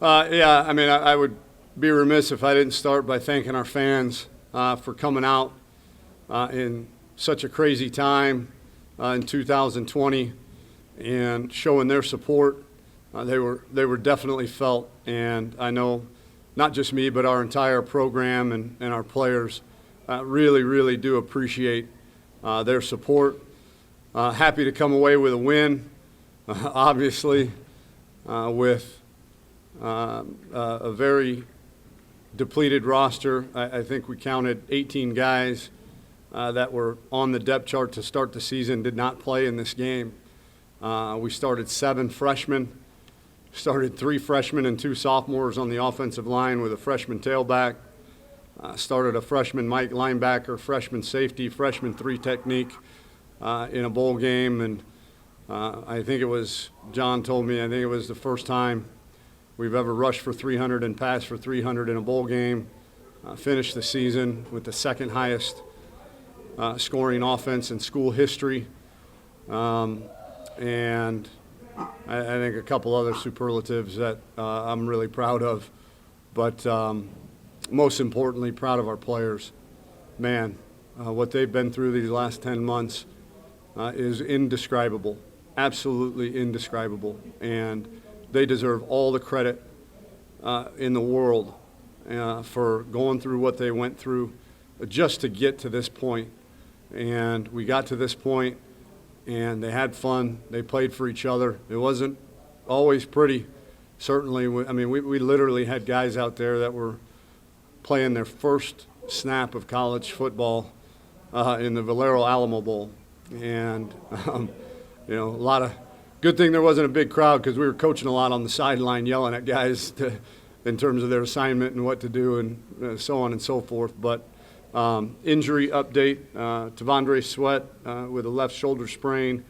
Yeah, I mean, I would be remiss if I didn't start by thanking our fans for coming out in such a crazy time in 2020 and showing their support. They were definitely felt, and I know not just me, but our entire program and our players really do appreciate their support. Happy to come away with a win, obviously, with a very depleted roster. I think we counted 18 guys that were on the depth chart to start the season did not play in this game. We started 7 freshmen, started 3 freshmen and 2 sophomores on the offensive line with a freshman tailback, started a freshman Mike linebacker, freshman safety, freshman 3 technique in a bowl game. And I think it was, John told me, I think it was the first time we've ever rushed for 300 and passed for 300 in a bowl game. Finished the season with the second highest scoring offense in school history. And I think a couple other superlatives that I'm really proud of. But most importantly, proud of our players. Man, what they've been through these last 10 months is indescribable, absolutely indescribable. And they deserve all the credit in the world for going through what they went through just to get to this point. And we got to this point, and they had fun. They played for each other. It wasn't always pretty, certainly. I mean, we literally had guys out there that were playing their first snap of college football in the Valero Alamo Bowl. And, you know, a lot of – good thing there wasn't a big crowd because we were coaching a lot on the sideline yelling at guys in terms of their assignment and what to do and so on and so forth. But injury update, Tavondre Sweat with a left shoulder sprain,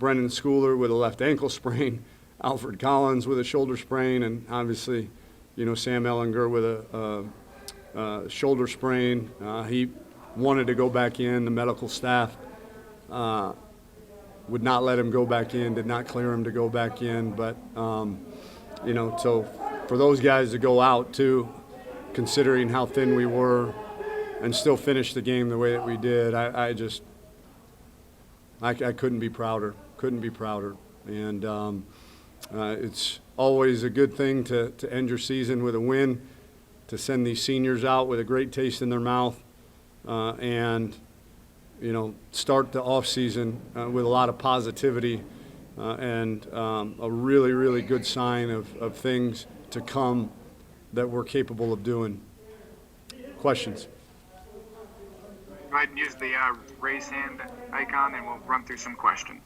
Brendan Schooler with a left ankle sprain, Alfred Collins with a shoulder sprain, and obviously, you know, Sam Ellinger with a shoulder sprain. He wanted to go back in. The medical staff would not let him go back in, did not clear him to go back in. But, you know, so for those guys to go out, too, considering how thin we were and still finish the game the way that we did, I couldn't be prouder, And it's always a good thing to end your season with a win, to send these seniors out with a great taste in their mouth, and you know, start the off season with a lot of positivity and a really good sign of things to come that we're capable of doing. Questions? Go ahead and use the raise hand icon, and we'll run through some questions.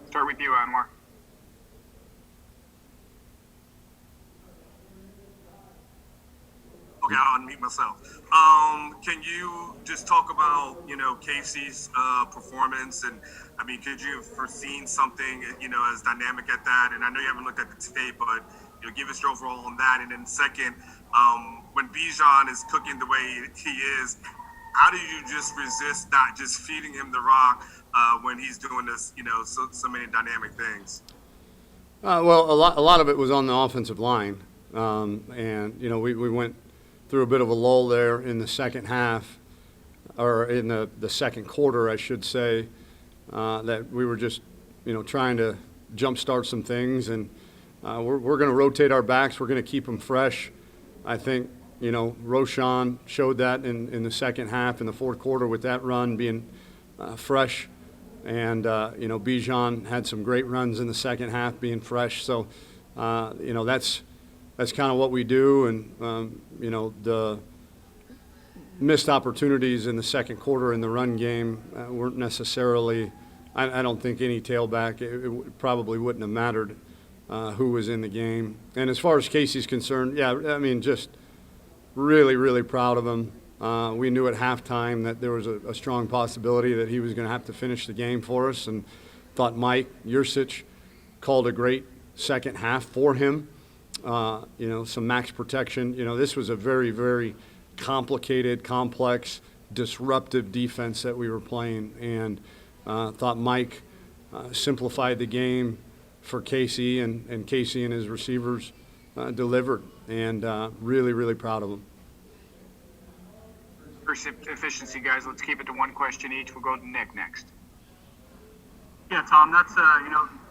Start with you, Anwar. Okay, I'll unmute myself. Can you just talk about, you know, Casey's performance? And, I mean, could you have foreseen something, you know, as dynamic at that? And I know you haven't looked at the tape, but, you know, give us your overall on that. And then second, when Bijan is cooking the way he is, how do you just resist not just feeding him the rock when he's doing this, you know, so many dynamic things? Well, a lot of it was on the offensive line. And, you know, we went through a bit of a lull there in the second half, or in the second quarter, I should say, that we were just, you know, trying to jumpstart some things. And we're going to rotate our backs. We're going to keep them fresh. I think, you know, Roshan showed that in the second half, in the fourth quarter, with that run being fresh. And, you know, Bijan had some great runs in the second half being fresh. So, you know, that's kind of what we do. And, you know, the missed opportunities in the second quarter in the run game weren't necessarily, I don't think any tailback, it probably wouldn't have mattered who was in the game. And as far as Casey's concerned, yeah, I mean, just really proud of him. We knew at halftime that there was a strong possibility that he was going to have to finish the game for us, and thought Mike Yursich called a great second half for him. You know, some max protection. You know, this was a very complicated, complex, disruptive defense that we were playing, and thought Mike simplified the game for Casey, and Casey and his receivers delivered, and really, really proud of them. For efficiency, guys, let's keep it to one question each. We'll go to Nick next. Yeah, Tom, that's,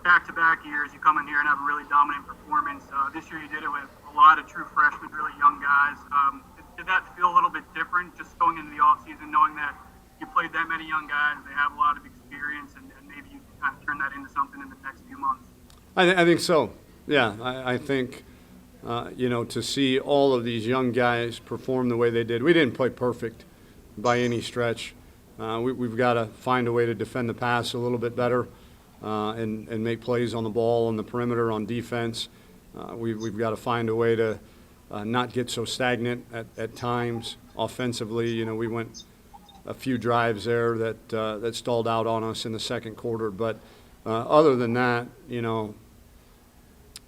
back-to-back years, you come in here and have a really dominant performance. This year you did it with a lot of true freshmen, really young guys. Did that feel a little bit different, just going into the offseason, knowing that you played that many young guys, they have a lot of experience, and maybe you can kind of turn that into something in the next few months? I think so. Yeah, I think, to see all of these young guys perform the way they did. We didn't play perfect by any stretch. We've got to find a way to defend the pass a little bit better and make plays on the ball, on the perimeter, on defense. We've got to find a way to not get so stagnant at times offensively. We went a few drives there that stalled out on us in the second quarter. But other than that,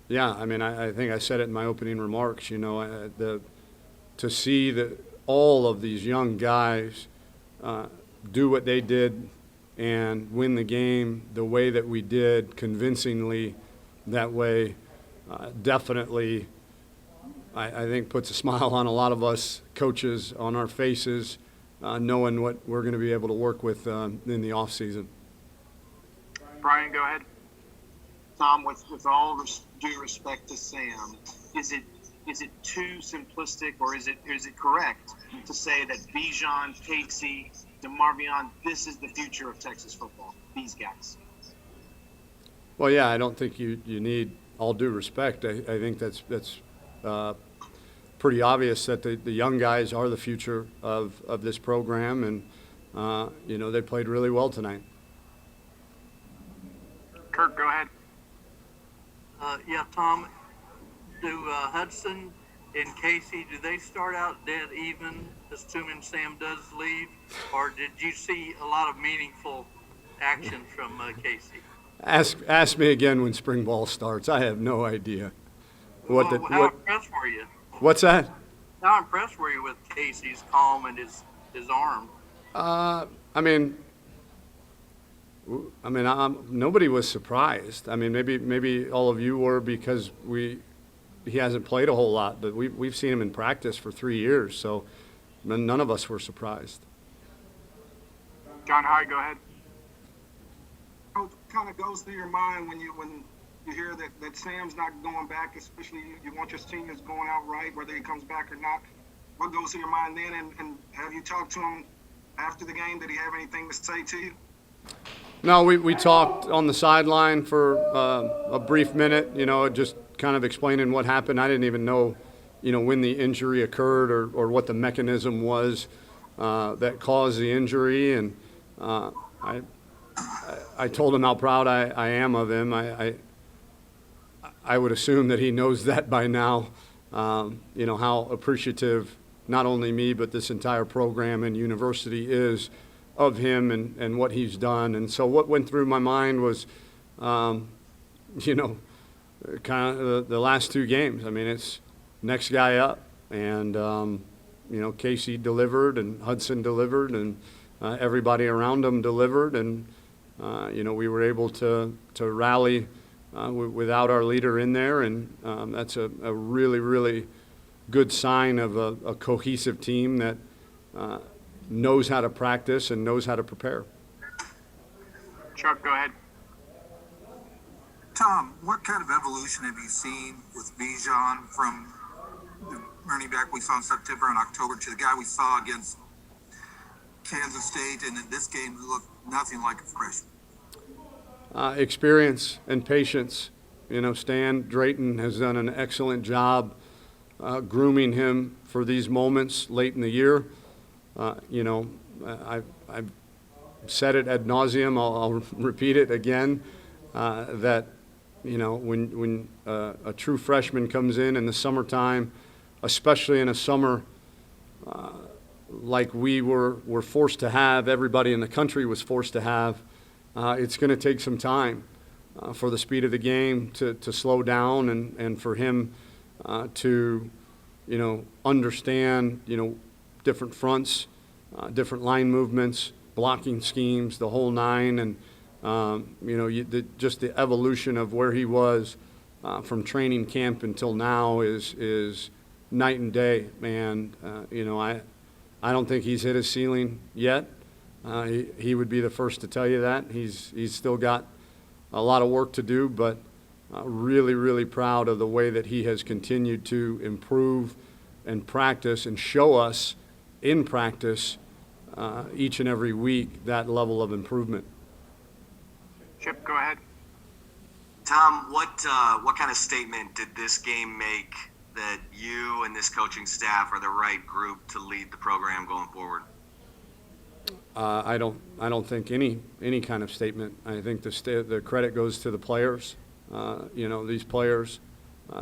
yeah, I think I said it in my opening remarks, to see all of these young guys do what they did and win the game the way that we did, convincingly that way, definitely, I think puts a smile on a lot of us coaches on our faces, knowing what we're going to be able to work with in the offseason. Brian, go ahead. Tom, with all due respect to Sam, is it too simplistic, or is it correct to say that Bijan, Casey, DeMarvion, this is the future of Texas football, these guys? Well, yeah, I don't think you need all due respect. I think that's pretty obvious that the young guys are the future of this program, and they played really well tonight. Kirk, go ahead. Yeah, Tom, do Hudson and Casey, do they start out dead even, assuming Sam does leave, or did you see a lot of meaningful action from Casey? Ask me again when spring ball starts. I have no idea. How impressed were you? What's that? How impressed were you with Casey's calm and his arm? Nobody was surprised. Maybe all of you were, because he hasn't played a whole lot, but we've seen him in practice for 3 years, so none of us were surprised. John Hyde, go ahead. What kind of goes through your mind when you hear that Sam's not going back, especially you want your seniors going out right, whether he comes back or not? What goes through your mind then, and have you talked to him after the game? Did he have anything to say to you? No, we talked on the sideline for a brief minute, just kind of explaining what happened. I didn't even know, when the injury occurred or what the mechanism was that caused the injury. And I told him how proud I am of him. I would assume that he knows that by now, how appreciative not only me but this entire program and university is of him and what he's done. And so what went through my mind was, kind of the last two games. It's next guy up. And, Casey delivered and Hudson delivered and everybody around him delivered. And, we were able to rally without our leader in there. And that's a really, really good sign of a cohesive team that knows how to practice and knows how to prepare. Chuck, go ahead. Tom, what kind of evolution have you seen with Bijan from the running back we saw in September and October to the guy we saw against Kansas State, and in this game who looked nothing like a freshman? Experience and patience. Stan Drayton has done an excellent job grooming him for these moments late in the year. I've said it ad nauseum. I'll repeat it again, that, when a true freshman comes in the summertime, especially in a summer like we were forced to have, everybody in the country was forced to have, it's going to take some time for the speed of the game to slow down and for him to, understand, different fronts, different line movements, blocking schemes, the whole nine. And, Just the evolution of where he was from training camp until now is night and day, and I don't think he's hit his ceiling yet. He would be the first to tell you that. He's still got a lot of work to do, but really, really proud of the way that he has continued to improve and practice and show us in practice each and every week that level of improvement. Chip, go ahead. Tom, what kind of statement did this game make that you and this coaching staff are the right group to lead the program going forward? I don't think any kind of statement. I think the credit goes to the players. These players,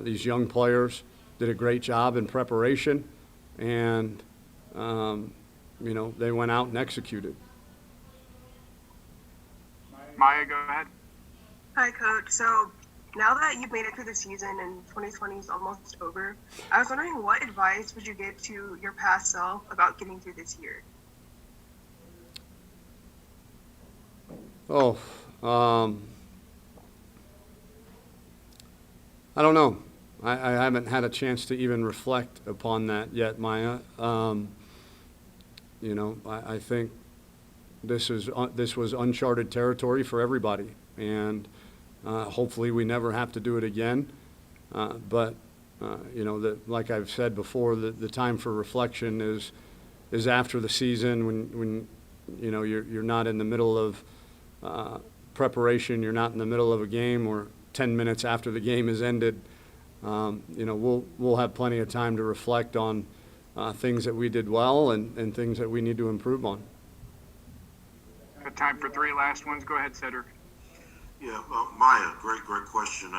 these young players, did a great job in preparation, and they went out and executed. Maya, go ahead. Hi, Coach. So now that you've made it through the season and 2020 is almost over, I was wondering what advice would you give to your past self about getting through this year? I don't know. I haven't had a chance to even reflect upon that yet, Maya. I think this was uncharted territory for everybody, and hopefully we never have to do it again. But like I've said before, the time for reflection is after the season when you're not in the middle of preparation, you're not in the middle of a game, or 10 minutes after the game is ended. We'll have plenty of time to reflect on things that we did well and things that we need to improve on. Got time for 3 last ones. Go ahead, Cedric. Yeah, Maya, great question.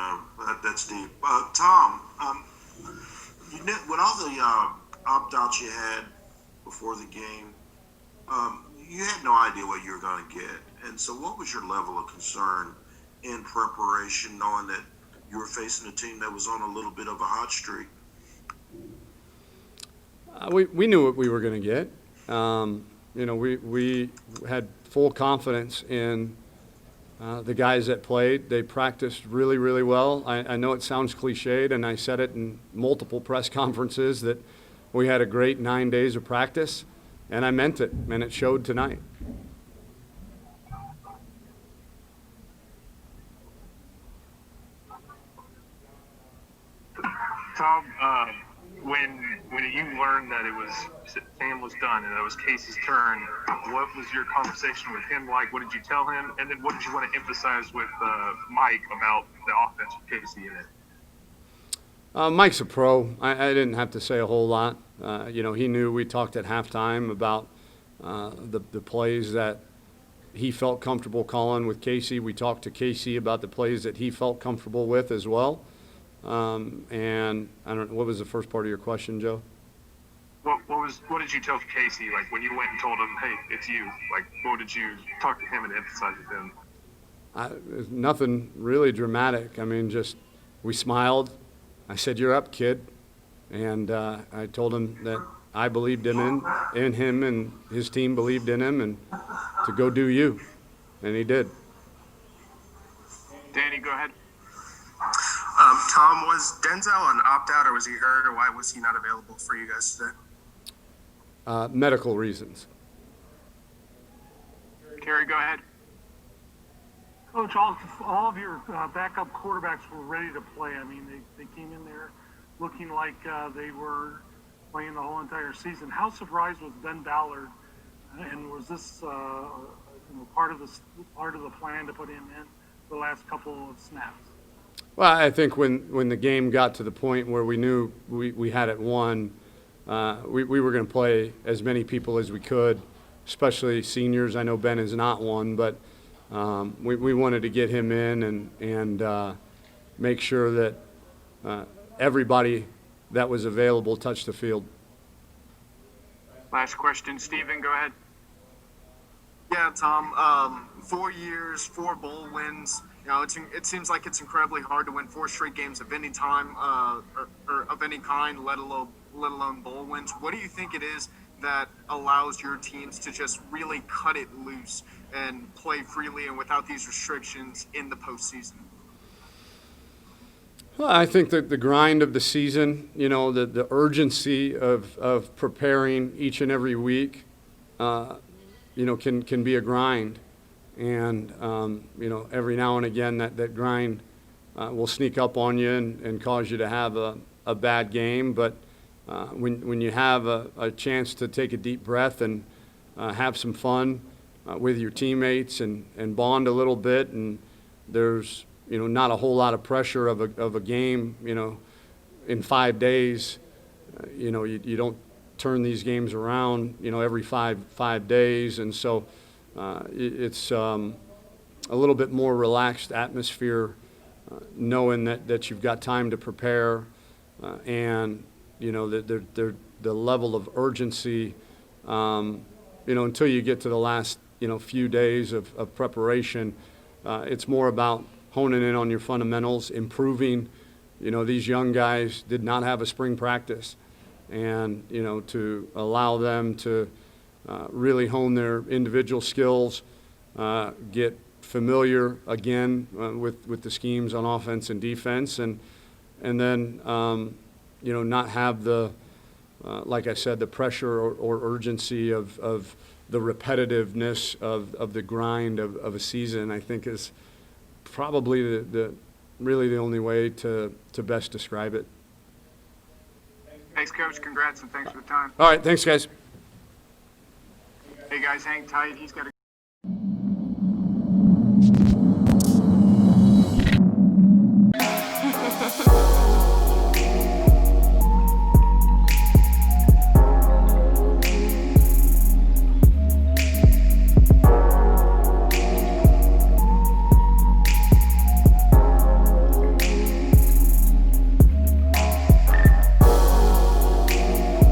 That's deep. Tom, with all the opt-outs you had before the game, you had no idea what you were going to get. And so what was your level of concern in preparation, knowing that you were facing a team that was on a little bit of a hot streak? We knew what we were going to get. We had full confidence in the guys that played. They practiced really, really well. I know it sounds cliched, and I said it in multiple press conferences that we had a great 9 days of practice, and I meant it, and it showed tonight. Tom, when you learned that Sam was done and it was Casey's turn, what was your conversation with him like? What did you tell him? And then what did you want to emphasize with Mike about the offense with Casey in it? Mike's a pro. I didn't have to say a whole lot. He knew. We talked at halftime about the plays that he felt comfortable calling with Casey. We talked to Casey about the plays that he felt comfortable with as well. And I don't know, what was the first part of your question, Joe? What did you tell Casey, like when you went and told him, hey, it's you? Like, what did you talk to him and emphasize with him? Nothing really dramatic. I mean, just we smiled. I said, "You're up, kid," and I told him that I believed in him, and his team believed in him, and to go do you, and he did. Danny, go ahead. Tom, was Denzel an opt-out, or was he hurt, or why was he not available for you guys today? Medical reasons. Kerry, go ahead. Coach, all of your backup quarterbacks were ready to play. I mean, they came in there looking like they were playing the whole entire season. How surprised was Ben Ballard, and was this part of the plan to put him in the last couple of snaps? Well, I think when the game got to the point where we knew we had it won, we were going to play as many people as we could, especially seniors. I know Ben is not one, but we wanted to get him in and make sure that everybody that was available touched the field. Last question, Steven, go ahead. Yeah, Tom. 4 years, 4 bowl wins. It seems like it's incredibly hard to win 4 straight games of any time or of any kind, let alone bowl wins. What do you think it is that allows your teams to just really cut it loose and play freely and without these restrictions in the postseason? Well, I think that the grind of the season, the urgency of preparing each and every week, can be a grind. And, every now and again that grind will sneak up on you and cause you to have a bad game. But when you have a chance to take a deep breath and have some fun with your teammates and bond a little bit, and there's not a whole lot of pressure of a game, in 5 days, you don't turn these games around, every five days. And so it's a little bit more relaxed atmosphere, knowing that you've got time to prepare, and, the level of urgency, until you get to the last, few days of preparation, it's more about honing in on your fundamentals, improving. These young guys did not have a spring practice, and, to allow them to really hone their individual skills, get familiar again with the schemes on offense and defense, and then, not have the, like I said, the pressure or urgency of the repetitiveness of the grind of a season, I think is probably the really the only way to best describe it. Thanks, Coach. Congrats, and thanks for the time. All right, thanks, guys. Hey, guys, hang tight. He's got to